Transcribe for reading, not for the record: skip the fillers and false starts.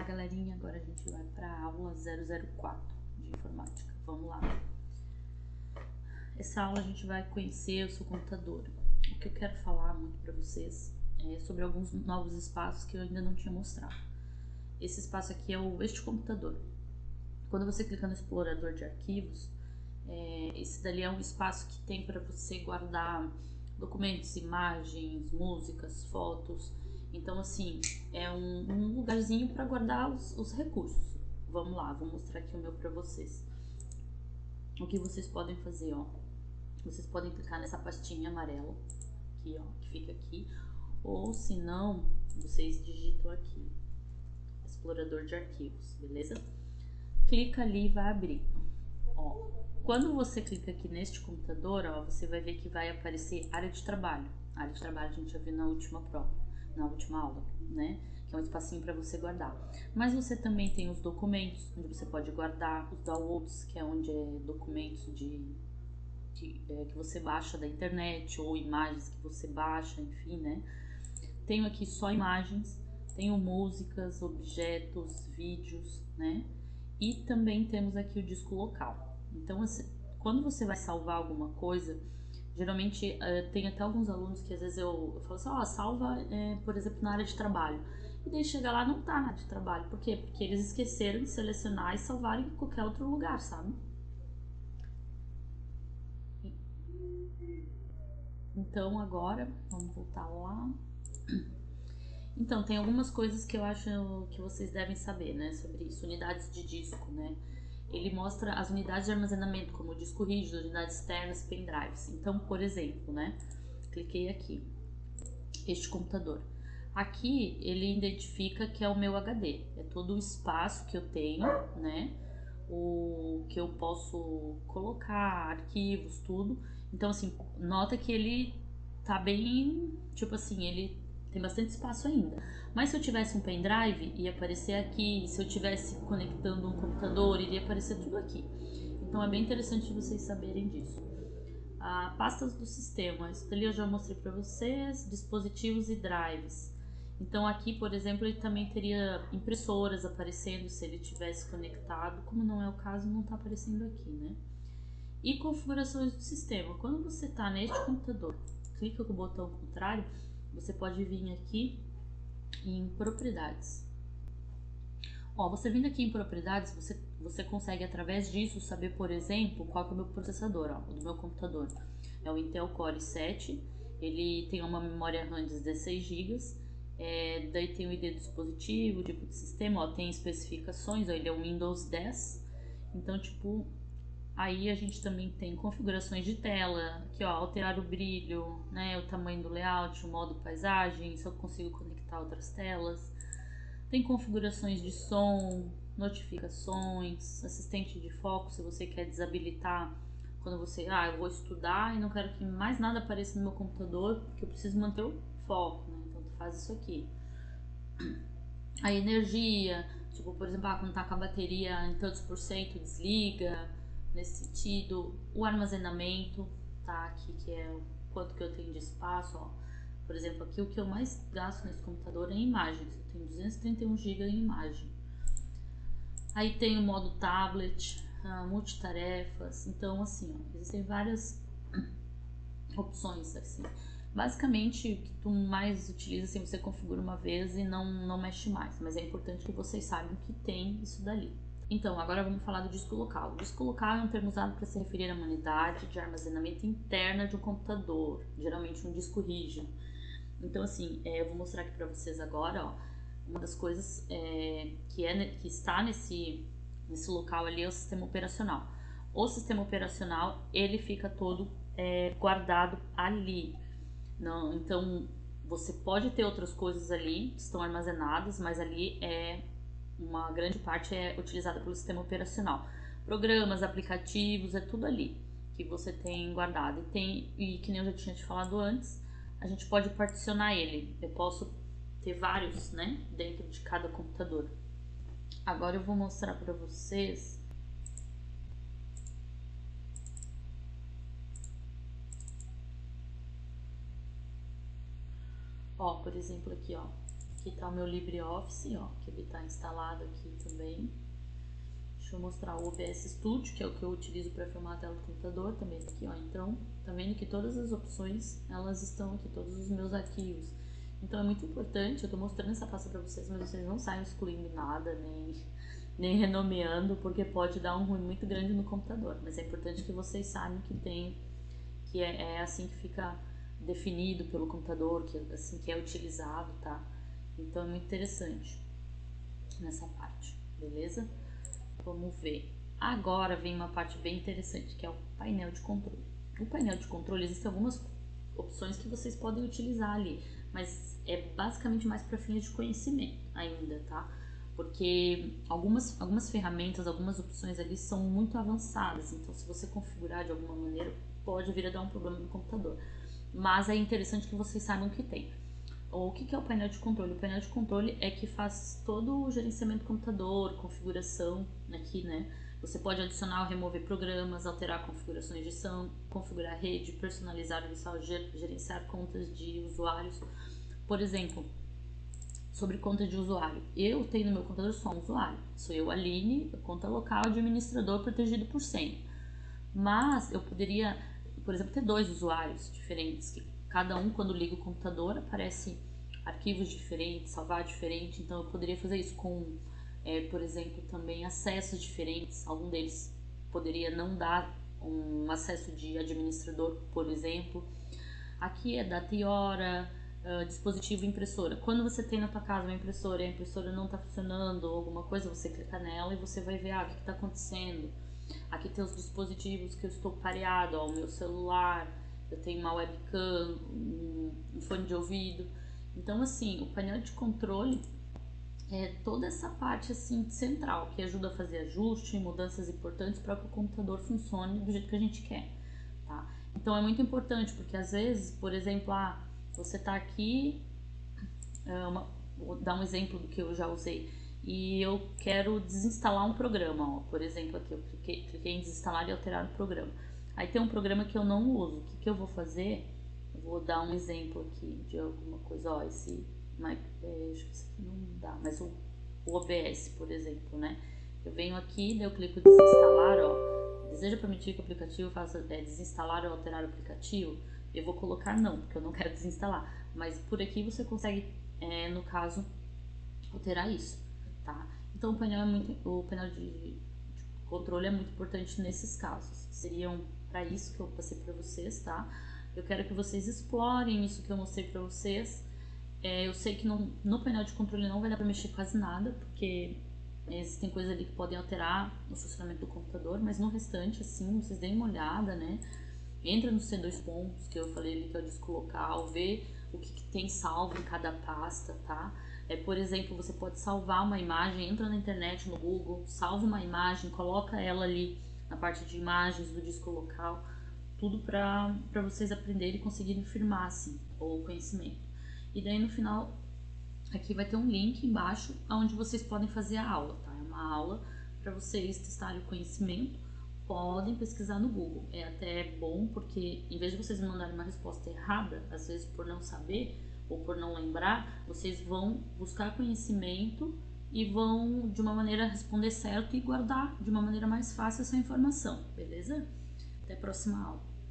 Olá, galerinha, agora a gente vai para a aula 004 de informática. Vamos lá. Essa aula a gente vai conhecer o seu computador. O que eu quero falar muito para vocês é sobre alguns novos espaços que eu ainda não tinha mostrado. Esse espaço aqui é este computador. Quando você clica no explorador de arquivos, esse dali é um espaço que tem para você guardar documentos, imagens, músicas, fotos. Então, assim, é um lugarzinho para guardar os recursos. Vamos lá, vou mostrar aqui o meu para vocês. O que vocês podem fazer, ó. Vocês podem clicar nessa pastinha amarela, aqui, ó, que fica aqui. Ou, se não, vocês digitam aqui, explorador de arquivos, beleza? Clica ali e vai abrir. Ó, quando você clica aqui neste computador, ó, você vai ver que vai aparecer área de trabalho. A área de trabalho a gente já viu na última prova, na última aula, né? Que é um espacinho para você guardar. Mas você também tem os documentos, onde você pode guardar, os downloads, que é onde é documentos que você baixa da internet, ou imagens que você baixa, enfim, né? Tenho aqui só imagens, tenho músicas, objetos, vídeos, né? E também temos aqui o disco local. Então, quando você vai salvar alguma coisa, geralmente tem até alguns alunos que às vezes eu falo assim, ó, salva, por exemplo, na área de trabalho. E daí chega lá, não tá na área de trabalho. Por quê? Porque eles esqueceram de selecionar e salvar em qualquer outro lugar, sabe? Então, agora, vamos voltar lá. Então, tem algumas coisas que eu acho que vocês devem saber, né, sobre isso. Unidades de disco, né? Ele mostra as unidades de armazenamento, como o disco rígido, unidades externas, pendrives. Então, por exemplo, né, cliquei aqui, este computador. Aqui ele identifica que é o meu HD, é todo o espaço que eu tenho, né, o que eu posso colocar, arquivos, tudo. Então, assim, nota que ele tá bem, tipo assim, ele tem bastante espaço ainda. Mas se eu tivesse um pendrive, ia aparecer aqui. Se eu tivesse conectando um computador, iria aparecer tudo aqui. Então é bem interessante vocês saberem disso. Pastas do sistema, isso dali eu já mostrei para vocês. Dispositivos e drives. Então aqui, por exemplo, ele também teria impressoras aparecendo se ele tivesse conectado. Como não é o caso, não está aparecendo aqui, né? E configurações do sistema. Quando você está neste computador, clica com o botão contrário, você pode vir aqui em propriedades. Ó, você vindo aqui em propriedades, você consegue através disso saber, por exemplo, qual que é o meu processador, ó, o do meu computador. É o Intel Core i7, ele tem uma memória RAM de 16 GB, daí tem o ID do dispositivo, tipo de sistema, ó, tem especificações, ó, ele é um Windows 10, então tipo, aí a gente também tem configurações de tela, aqui ó, alterar o brilho, né, o tamanho do layout, o modo paisagem, se eu consigo conectar outras telas. Tem configurações de som, notificações, assistente de foco, se você quer desabilitar quando você, eu vou estudar e não quero que mais nada apareça no meu computador, porque eu preciso manter o foco, né? Então tu faz isso aqui. A energia, tipo, por exemplo, quando tá com a bateria em tantos por cento, desliga, nesse sentido. O armazenamento, tá aqui, que é o quanto que eu tenho de espaço, ó. Por exemplo, aqui o que eu mais gasto nesse computador é em imagens. Eu tenho 231 GB em imagem. Aí tem o modo tablet, multitarefas. Então, assim, ó, existem várias opções, assim. Basicamente, o que tu mais utiliza, assim, você configura uma vez e não mexe mais. Mas é importante que vocês saibam que tem isso dali. Então, agora vamos falar do disco local. O disco local é um termo usado para se referir a uma unidade de armazenamento interna de um computador, geralmente um disco rígido. Então, assim, eu vou mostrar aqui para vocês agora, ó, uma das coisas que está nesse local ali é o sistema operacional. O sistema operacional, ele fica todo guardado ali. Não, então, você pode ter outras coisas ali que estão armazenadas, mas ali uma grande parte é utilizada pelo sistema operacional. Programas, aplicativos, é tudo ali que você tem guardado. E que nem eu já tinha te falado antes, a gente pode particionar ele. Eu posso ter vários, né, dentro de cada computador. Agora eu vou mostrar para vocês. Ó, por exemplo, aqui, ó. Aqui está o meu LibreOffice, ó, que ele está instalado aqui também. Deixa eu mostrar o OBS Studio, que é o que eu utilizo para filmar a tela do computador, também aqui, ó. Então, tá vendo que todas as opções, elas estão aqui, todos os meus arquivos. Então é muito importante, eu tô mostrando essa pasta para vocês, mas vocês não saiam excluindo nada, nem renomeando, porque pode dar um ruim muito grande no computador. Mas é importante que vocês saibam que tem, que é assim que fica definido pelo computador, que é assim que é utilizado, tá? Então é muito interessante nessa parte, beleza? Vamos ver. Agora vem uma parte bem interessante, que é o painel de controle. O painel de controle, existem algumas opções que vocês podem utilizar ali, mas é basicamente mais para fins de conhecimento ainda, tá? Porque algumas ferramentas, algumas opções ali são muito avançadas, então se você configurar de alguma maneira, pode vir a dar um problema no computador. Mas é interessante que vocês saibam que tem. O que é o painel de controle? O painel de controle é que faz todo o gerenciamento do computador, configuração aqui, né? Você pode adicionar ou remover programas, alterar configurações de edição, configurar rede, personalizar, gerenciar contas de usuários. Por exemplo, sobre conta de usuário. Eu tenho no meu computador só um usuário. Sou eu, Aline, conta local, administrador protegido por senha. Mas eu poderia, por exemplo, ter 2 usuários diferentes, que cada um, quando liga o computador, aparece arquivos diferentes, salvar diferente. Então eu poderia fazer isso com, por exemplo, também acessos diferentes. Algum deles poderia não dar um acesso de administrador, por exemplo. Aqui é data e hora, dispositivo impressora. Quando você tem na tua casa uma impressora e a impressora não está funcionando ou alguma coisa, você clica nela e você vai ver o que está acontecendo. Aqui tem os dispositivos que eu estou pareado, ó, o meu celular, eu tenho uma webcam, um fone de ouvido. Então, assim, o painel de controle é toda essa parte assim central que ajuda a fazer ajuste, mudanças importantes para que o computador funcione do jeito que a gente quer, tá? Então é muito importante porque às vezes, por exemplo, você está aqui, vou dar um exemplo do que eu já usei, e eu quero desinstalar um programa, ó. Por exemplo, aqui eu cliquei em desinstalar e alterar o programa. Aí tem um programa que eu não uso. O que eu vou fazer? Eu vou dar um exemplo aqui de alguma coisa, ó, acho que esse aqui não dá, mas o OBS, por exemplo, né? Eu venho aqui, daí eu clico em desinstalar, ó. Deseja permitir que o aplicativo faça desinstalar ou alterar o aplicativo? Eu vou colocar não, porque eu não quero desinstalar. Mas por aqui você consegue, no caso, alterar isso, tá? Então o painel de controle é muito importante nesses casos. Seriam para isso que eu passei para vocês, tá? Eu quero que vocês explorem isso que eu mostrei para vocês. Eu sei que no painel de controle não vai dar para mexer quase nada, porque existem coisas ali que podem alterar o funcionamento do computador, mas no restante, assim, vocês deem uma olhada, né? Entra no C2 pontos, que eu falei ali, que é o disco local, vê o que tem salvo em cada pasta, tá? Por exemplo, você pode salvar uma imagem, entra na internet, no Google, salva uma imagem, coloca ela ali na parte de imagens do disco local, tudo para vocês aprenderem e conseguirem firmar, assim, o conhecimento. E daí no final, aqui vai ter um link embaixo, onde vocês podem fazer a aula, tá? É uma aula para vocês testarem o conhecimento. Podem pesquisar no Google. É até bom porque em vez de vocês me mandarem uma resposta errada, às vezes por não saber ou por não lembrar, vocês vão buscar conhecimento e vão de uma maneira responder certo e guardar de uma maneira mais fácil essa informação, beleza? Até a próxima aula.